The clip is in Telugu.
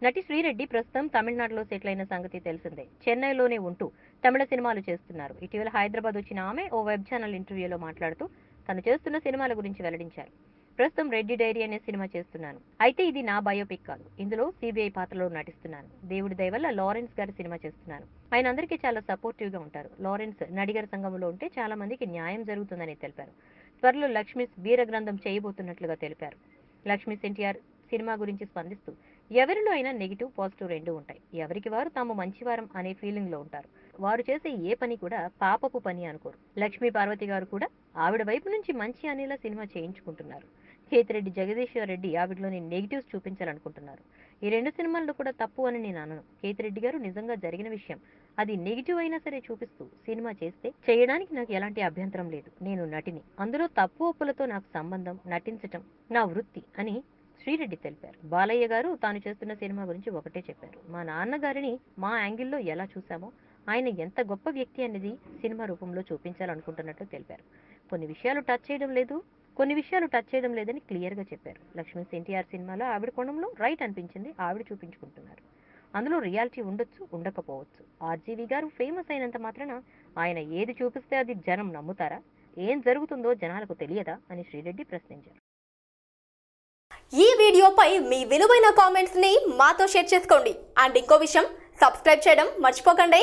నటి శ్రీరెడ్డి ప్రస్తుతం తమిళనాడులో సెటిల్ అయిన సంగతి తెలిసిందే. చెన్నైలోనే ఉంటూ తమిళ సినిమాలు చేస్తున్నారు. ఇటీవల హైదరాబాద్ వచ్చిన ఆమె ఓ వెబ్ ఛానల్ ఇంటర్వ్యూలో మాట్లాడుతూ తను చేస్తున్న సినిమాల గురించి వెల్లడించారు. ప్రస్తుతం రెడ్డి డైరీ అనే సినిమా చేస్తున్నాను. అయితే ఇది నా బయోపిక్ కాదు. ఇందులో సిబిఐ పాత్రలో నటిస్తున్నాను. దేవుడి దయ వల్ల లారెన్స్ గారి సినిమా చేస్తున్నాను. ఆయన అందరికీ చాలా సపోర్టివ్ గా ఉంటారు. లారెన్స్ నడిగర్ సంఘంలో ఉంటే చాలా మందికి న్యాయం జరుగుతుందని తెలిపారు. త్వరలో లక్ష్మీస్ వీర గ్రంథం చేయబోతున్నట్లుగా తెలిపారు. లక్ష్మీస్ ఎన్టీఆర్ సినిమా గురించి స్పందిస్తూ ఎవరిలో అయినా నెగిటివ్ పాజిటివ్ రెండూ ఉంటాయి. ఎవరికి వారు తాము మంచివారం అనే ఫీలింగ్ లో ఉంటారు. వారు చేసే ఏ పని కూడా పాపపు పని అనుకోరు. లక్ష్మీ పార్వతి గారు కూడా ఆవిడ వైపు నుంచి మంచి అనేలా సినిమా చేయించుకుంటున్నారు. కేతిరెడ్డి జగదీశ్వర్ రెడ్డి ఆవిడలోని నెగిటివ్స్ చూపించాలనుకుంటున్నారు. ఈ రెండు సినిమాల్లో కూడా తప్పు అని నేను అనను. కేతిరెడ్డి గారు నిజంగా జరిగిన విషయం అది నెగిటివ్ అయినా సరే చూపిస్తూ సినిమా చేస్తే చేయడానికి నాకు ఎలాంటి అభ్యంతరం లేదు. నేను నటిని, అందులో తప్పు ఒప్పులతో నాకు సంబంధం, నటించటం నా వృత్తి అని శ్రీరెడ్డి తెలిపారు. బాలయ్య గారు తాను చేస్తున్న సినిమా గురించి ఒకటే చెప్పారు. మా నాన్నగారిని మా యాంగిల్లో ఎలా చూసామో ఆయన ఎంత గొప్ప వ్యక్తి అనేది సినిమా రూపంలో చూపించాలనుకుంటున్నట్లు తెలిపారు. కొన్ని విషయాలు టచ్ చేయడం లేదని క్లియర్ గా చెప్పారు. లక్ష్మీ ఎన్టీఆర్ సినిమాలో ఆవిడ కోణంలో రైట్ అనిపించింది, ఆవిడ చూపించుకుంటున్నారు. అందులో రియాలిటీ ఉండొచ్చు, ఉండకపోవచ్చు. ఆర్జీవి గారు ఫేమస్ అయినంత మాత్రాన ఆయన ఏది చూపిస్తే అది జనం నమ్ముతారా? ఏం జరుగుతుందో జనాలకు తెలియదా అని శ్రీరెడ్డి ప్రశ్నించారు. ఈ వీడియోపై మీ విలువైన కామెంట్స్ ని మాతో షేర్ చేసుకోండి. అండ్ ఇంకో విషయం, సబ్స్క్రైబ్ చేయడం మర్చిపోకండి.